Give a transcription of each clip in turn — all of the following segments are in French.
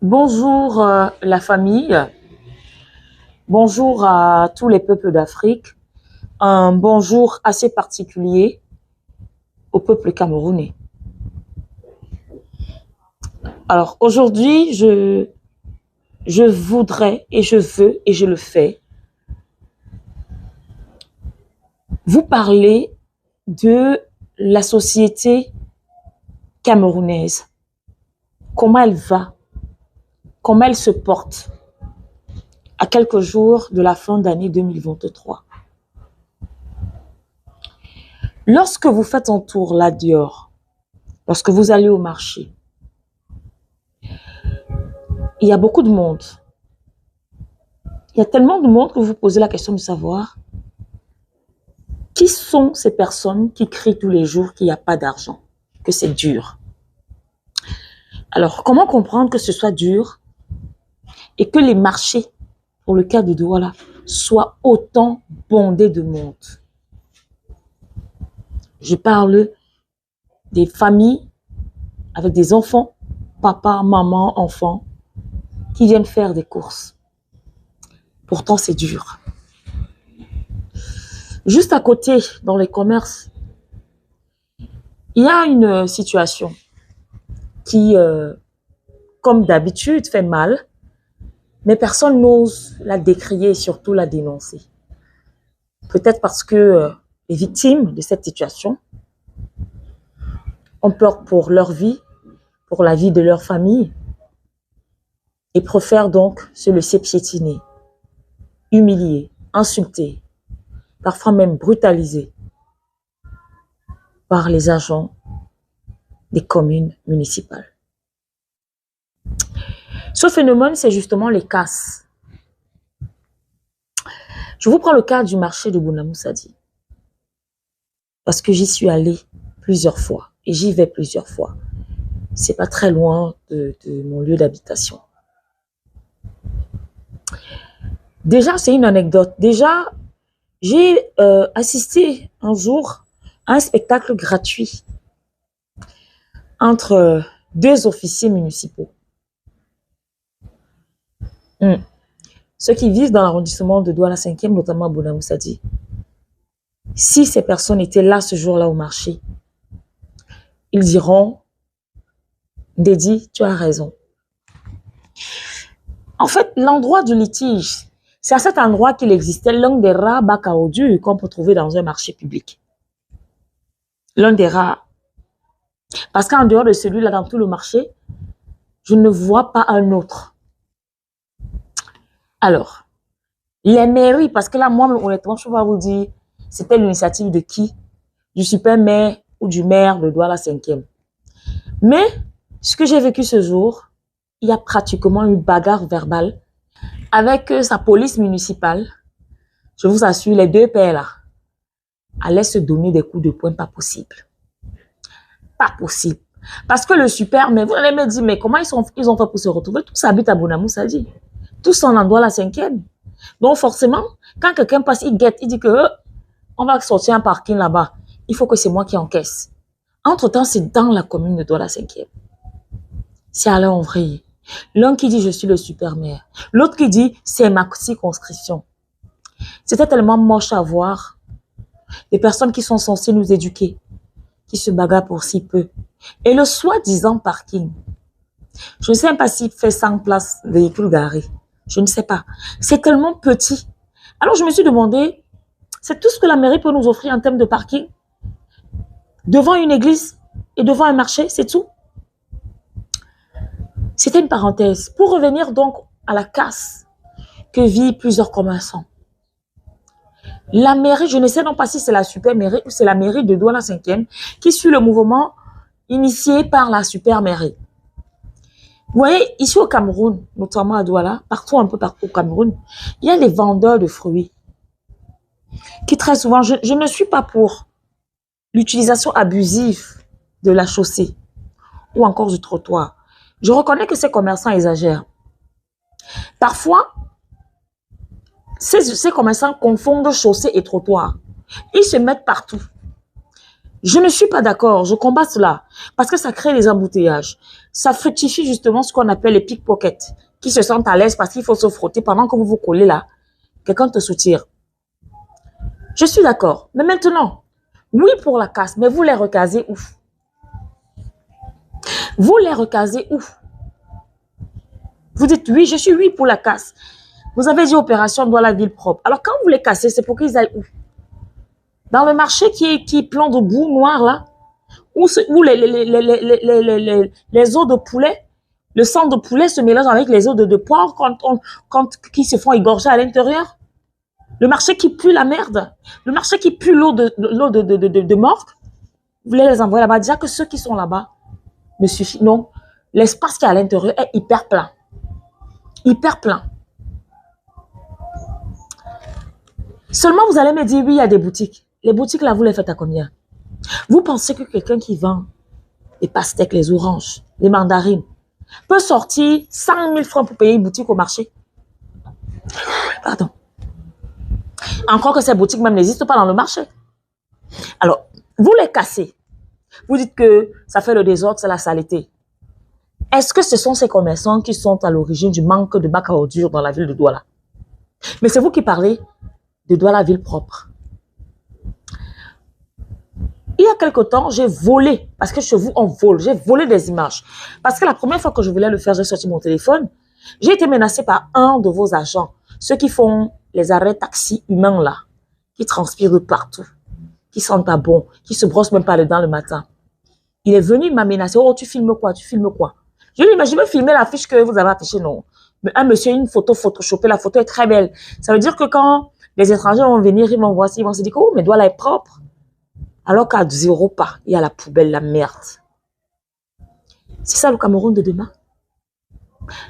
Bonjour la famille, bonjour à tous les peuples d'Afrique, un bonjour assez particulier au peuple camerounais. Alors aujourd'hui, je voudrais et je veux et je le fais vous parler de la société camerounaise, comment elle va, comment elle se porte à quelques jours de la fin d'année 2023. Lorsque vous faites un tour là dehors, lorsque vous allez au marché, il y a beaucoup de monde. Il y a tellement de monde que vous vous posez la question de savoir qui sont ces personnes qui crient tous les jours qu'il n'y a pas d'argent, que c'est dur. Alors, comment comprendre que ce soit dur et que les marchés, pour le cas de Douala, soient autant bondés de monde? Je parle des familles avec des enfants, papa, maman, enfants, qui viennent faire des courses. Pourtant, c'est dur. Juste à côté, dans les commerces, il y a une situation qui, comme d'habitude, fait mal, mais personne n'ose la décrier et surtout la dénoncer. Peut-être parce que les victimes de cette situation ont peur pour leur vie, pour la vie de leur famille, et préfèrent donc se laisser piétiner, humilier, insulter, parfois même brutaliser par les agents des communes municipales. Ce phénomène, c'est justement les casses. Je vous prends le cas du marché de Bouna-Moussadi, parce que j'y suis allée plusieurs fois et j'y vais plusieurs fois. C'est pas très loin de mon lieu d'habitation. Déjà, c'est une anecdote. Déjà, j'ai assisté un jour à un spectacle gratuit entre deux officiers municipaux. Ceux qui vivent dans l'arrondissement de Douala 5e, notamment à Bouna-Moussadi, si ces personnes étaient là ce jour-là au marché, ils diront, Dédi, tu as raison. En fait, l'endroit du litige, c'est à cet endroit qu'il existait l'un des rares bacs à ordures qu'on peut trouver dans un marché public. L'un des rares. Parce qu'en dehors de celui-là, dans tout le marché, je ne vois pas un autre. Alors, les mairies, parce que là, moi, honnêtement, je ne peux pas vous dire, c'était l'initiative de qui? Du super maire ou du maire de Douala 5e. Mais, ce que j'ai vécu ce jour, il y a pratiquement une bagarre verbale avec sa police municipale. Je vous assure, les deux pères là allaient se donner des coups de poing, pas possible. Pas possible. Parce que le super maire, vous allez me dire, mais comment ils ont fait pour se retrouver? Tous habitent à Bouna-Moussadi. Tous sont en Douala 5e. Donc forcément, quand quelqu'un passe, il guette, il dit que on va sortir un parking là-bas. Il faut que c'est moi qui encaisse. Entre-temps, c'est dans la commune de Douala 5e. C'est à leur vrai. L'un qui dit je suis le super maire. L'autre qui dit c'est ma circonscription. C'était tellement moche à voir. Des personnes qui sont censées nous éduquer, qui se bagarrent pour si peu. Et le soi-disant parking. Je ne sais même pas s'il fait 100 places de véhicules garés. Je ne sais pas. C'est tellement petit. Alors je me suis demandé, c'est tout ce que la mairie peut nous offrir en termes de parking? Devant une église et devant un marché, c'est tout? C'était une parenthèse. Pour revenir donc à la casse que vivent plusieurs commerçants. La mairie, je ne sais non pas si c'est la super mairie ou c'est la mairie de Douala 5e qui suit le mouvement initié par la super mairie. Vous voyez, ici au Cameroun, notamment à Douala, partout un peu partout au Cameroun, il y a les vendeurs de fruits qui très souvent, je ne suis pas pour l'utilisation abusive de la chaussée ou encore du trottoir. Je reconnais que ces commerçants exagèrent. Parfois, ces commerçants confondent chaussée et trottoir. Ils se mettent partout. Je ne suis pas d'accord, je combats cela parce que ça crée des embouteillages. ça fructifie justement ce qu'on appelle les pickpockets, qui se sentent à l'aise parce qu'il faut se frotter pendant que vous vous collez là. Quelqu'un te soutire. Je suis d'accord. Mais maintenant, oui pour la casse, mais vous les recasez où? Vous les recasez où? Vous dites oui, je suis oui pour la casse. Vous avez dit opération dans la ville propre. Alors quand vous les cassez, c'est pour qu'ils aillent où? Dans le marché qui est plein de boue noire là, où les os de poulet, le sang de poulet se mélange avec les os de porc qui se font égorger à l'intérieur. Le marché qui pue la merde. Le marché qui pue l'eau de mort. Vous voulez les envoyer là-bas. Déjà que ceux qui sont là-bas ne suffit. Non. L'espace qui est à l'intérieur est hyper plein. Hyper plein. Seulement, vous allez me dire, oui, il y a des boutiques. Les boutiques, là, vous les faites à combien? Vous pensez que quelqu'un qui vend les pastèques, les oranges, les mandarines, peut sortir 100 000 francs pour payer une boutique au marché? Pardon. Encore que ces boutiques même n'existent pas dans le marché. Alors, vous les cassez. Vous dites que ça fait le désordre, c'est la saleté. Est-ce que ce sont ces commerçants qui sont à l'origine du manque de bacs à ordures dans la ville de Douala? Mais c'est vous qui parlez de Douala, ville propre. Il y a quelque temps, j'ai volé, parce que chez vous, on vole, j'ai volé des images. Parce que la première fois que je voulais le faire, j'ai sorti mon téléphone. J'ai été menacée par un de vos agents, ceux qui font les arrêts taxis humains là, qui transpirent de partout, qui sentent pas bon, qui se brossent même pas les dents le matin. Il est venu m'amenacer. Oh, tu filmes quoi? Tu filmes quoi? Je lui ai dit, je veux filmer l'affiche que vous avez affichée, non. Mais un monsieur, une photo photoshopée, la photo est très belle. Ça veut dire que quand les étrangers vont venir, ils vont voir ça, ils vont se dire, oh, mais Douala est propre. Alors qu'à 0 pas, il y a la poubelle, la merde. C'est ça le Cameroun de demain.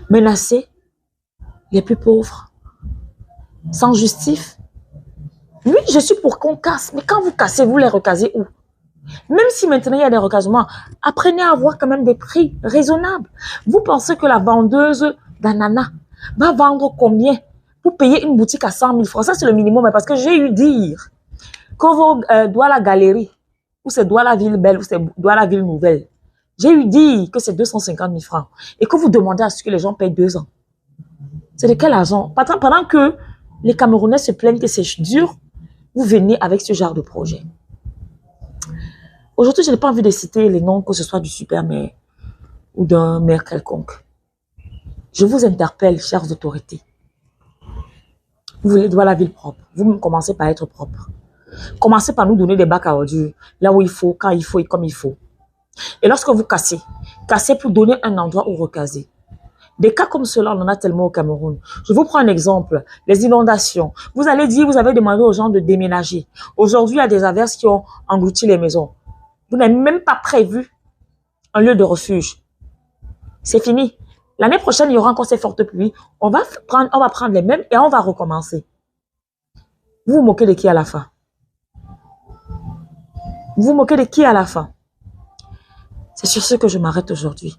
Menacer les plus pauvres, sans justif. Oui, je suis pour qu'on casse, mais quand vous cassez, vous les recasez où? Même si maintenant il y a des recasements, apprenez à avoir quand même des prix raisonnables. Vous pensez que la vendeuse d'ananas va vendre combien pour payer une boutique à 100 000 francs? Ça, c'est le minimum, parce que j'ai eu dire que vous Douala Galerie, ou c'est Douala Ville Belle, ou c'est Douala Ville Nouvelle. J'ai eu dit que c'est 250 000 francs et que vous demandez à ce que les gens payent 2 ans. C'est de quel argent? Pendant que les Camerounais se plaignent que c'est dur, vous venez avec ce genre de projet. Aujourd'hui, je n'ai pas envie de citer les noms, que ce soit du super maire ou d'un maire quelconque. Je vous interpelle, chères autorités. Vous voulez Douala Ville propre. Vous commencez par être propre. Commencez par nous donner des bacs à ordures, là où il faut, quand il faut et comme il faut. Et lorsque vous cassez, cassez pour donner un endroit où recaser. Des cas comme cela, on en a tellement au Cameroun. Je vous prends un exemple, les inondations. Vous allez dire, vous avez demandé aux gens de déménager. Aujourd'hui, il y a des averses qui ont englouti les maisons. Vous n'avez même pas prévu un lieu de refuge. C'est fini. L'année prochaine, il y aura encore ces fortes pluies. On va prendre les mêmes et on va recommencer. Vous vous moquez de qui à la fin? Vous vous moquez de qui à la fin? C'est sur ce que je m'arrête aujourd'hui.